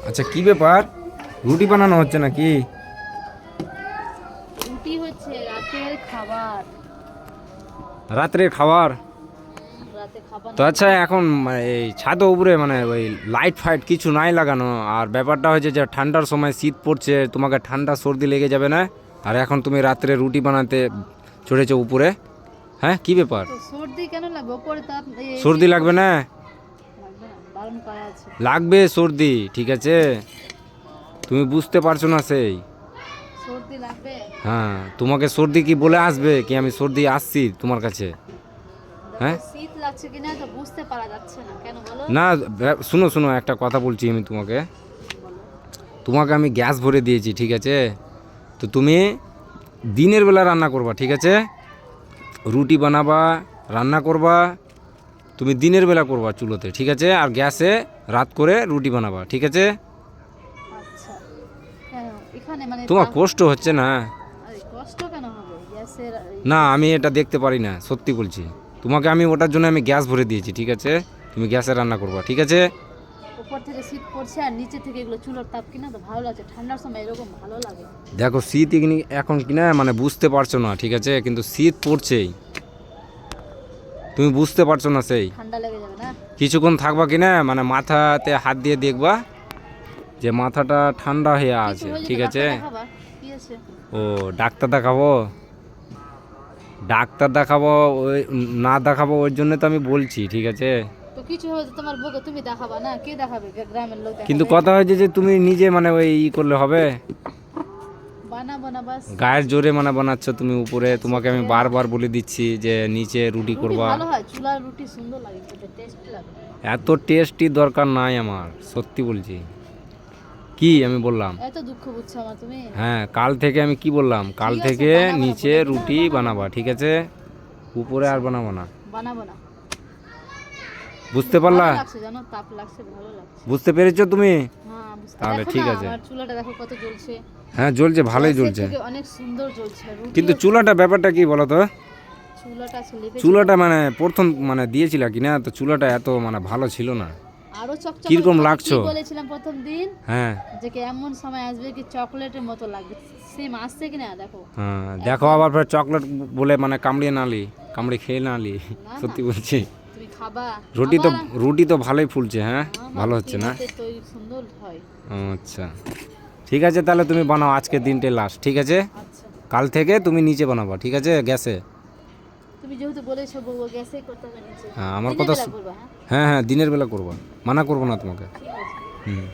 আচ্ছা কি ব্যাপার, রুটি বানানো হচ্ছে নাকি? রুটি হচ্ছে রাতের খাবার। রাত্রের খাবার? রাতে খাবার তো আচ্ছা এখন এই ছাদের উপরে মানে ওই লাইট ফাইট কিছু নাই লাগানো, আর ব্যাপারটা হচ্ছে যে ঠান্ডার সময় শীত পড়ছে, তোমাকে ঠান্ডা সর্দি লেগে যাবে না? আর এখন তুমি রাত্রে রুটি বানাতে চড়েছো উপরে, হ্যাঁ কি ব্যাপার? তো সর্দি কেন লাগবে? উপরে তাপ সর্দি লাগবে না? লাগবে না, বারণ করা আছে। লাগবে সর্দি, ঠিক আছে, তুমি বুঝতে পারছো না সেই। সর্দি লাগবে? হ্যাঁ, তোমাকে সর্দি কি বলে আসবে কি আমি সর্দি আসছি তোমার কাছে? হ্যাঁ শীত লাগছে কিনা তো বুঝতে পারা যাচ্ছে না, কেন বলো? না, শুনো শুনো, একটা কথা বলছি আমি তোমাকে। বলো। তোমাকে আমি গ্যাস ভরে দিয়েছি, ঠিক আছে, তো তুমি দিনের বেলা রান্না করবা, ঠিক আছে, রুটি বানাবা, রান্না করবা, তুমি দিনের বেলা করবা চুলোতে, ঠিক আছে, আর গ্যাসে রাত করে রুটি বানাবা, ঠিক আছে। আচ্ছা, কেন এখানে মানে তোমার কষ্ট হচ্ছে না? আরে কষ্ট কেন হবে? গ্যাসের না, আমি এটা দেখতে পারি না, সত্যি বলছি। তোমাকে আমি ওটার জন্য আমি গ্যাস ভরে দিয়েছি, ঠিক আছে, তুমি গ্যাসে রান্না করবা, ঠিক আছে। উপর থেকে শীত পড়ছে আর নিচে থেকে এগুলো চুলোর তাপ কিনা তো ভালো লাগছে, ঠান্ডার সময় এরকম ভালো লাগে। দেখো শীত এখন কিনা মানে বুঝতে পারছো না, ঠিক আছে, কিন্তু শীত পড়ছেই, তুমি বুঝতে পারছো না সেই। ঠান্ডা লেগে যাবে না? কিছুক্ষণ থাকবা কিনা মানে মাথাতে হাত দিয়ে দেখবা যে মাথাটা ঠান্ডা হয়ে কিছু আছে, হলে ঠিক তো আছে। ডাক্তার দেখাবা। কি আছে? ও, ডাক্তার দেখাবো? ডাক্তার দেখাবো ওই না দেখাবো ওই জন্য তো আমি বলছি, ঠিক আছে। তো কিছু হবে তো তোমার বউকে তুমি দেখাবা না, কে দেখাবে? গ্রামের লোক দেখাবে। কিন্তু কথা হয়েছে যে তুমি নিজে মানে ওই করলে হবে, বানাবো না বাস। গায়ের জোরে মানে বানাচ্ছ তুমি উপরে, তোমাকে আমি বারবার বলে দিচ্ছি যে নিচে রুটি রুটি করবা। ভালো হয়, চুলার রুটি সুন্দর লাগে, খেতে টেস্টি লাগে। এত টেস্টি দরকার নাই আমার, সত্যি বলছি। কি আমি বললাম? এত দুঃখ বুঝছো আমার তুমি? হ্যাঁ, কাল থেকে আমি কি বললাম, কাল ঠিক আছে, থেকে বানাবো না, নিচে বলে দিলাম, রুটি বানাবো বানাবা, না। ঠিক আছে, উপরে আর বানাবো না, বানাবো না। বুঝতে পারলা? ভালো লাগছে জানো, তাপ লাগছে, ভালো লাগছে। বুঝতে পেরেছো তুমি? হ্যাঁ বুঝতে, তাহলে দেখো ঠিক না আছে। আমার চুলাটা দেখো কত জ্বলছে। হ্যাঁ জ্বলছে, ভালোই গ্যাসের জ্বলছে, থেকে অনেক সুন্দর জ্বলছে। কিন্তু চুলাটা ব্যাপারটা কি বলো তো? চুলাটা আছে লেপেছে। চুলাটা মানে প্রথম মানে দিয়েছিলা কি না, তো চুলাটা এত মানে ভালো ছিল না। আরো চকচকে কিরকম তোমাকে লাগছো? কি বলেছিলাম প্রথম দিন? হ্যাঁ যে কি এমন সময় আসবে কি চকলেটের মতো লাগবে, সেম আসছে কিনা দেখো। হ্যাঁ, দেখো আবার ফের চকলেট বলে মানে কামড়িয়ে নালি, কামড়ে খেয়ে নালি, না, সত্যি না, বলছি। তুমি খাবা। রুটি তো ভালোই ফুলছে, হ্যাঁ আমার ভালো হচ্ছে না? হাতে তৈরি সুন্দর হয়। আচ্ছা ঠিক আছে, তাহলে তুমি বানাও, আজকে দিনটা লাস্ট, ঠিক আছে, আচ্ছা, কাল থেকে তুমি নিচে বানাবা, ঠিক আছে, গ্যাসে। তুমি যেহেতু বলেছো বউ গ্যাসে করতে হবে নিচে। হ্যাঁ আমার দিনের কথা বেলা করবা, হ্যাঁ হ্যাঁ হ্যাঁ, দিনের বেলা করবা, মানা করবো না তোমাকে। ঠিক আছে। হুম।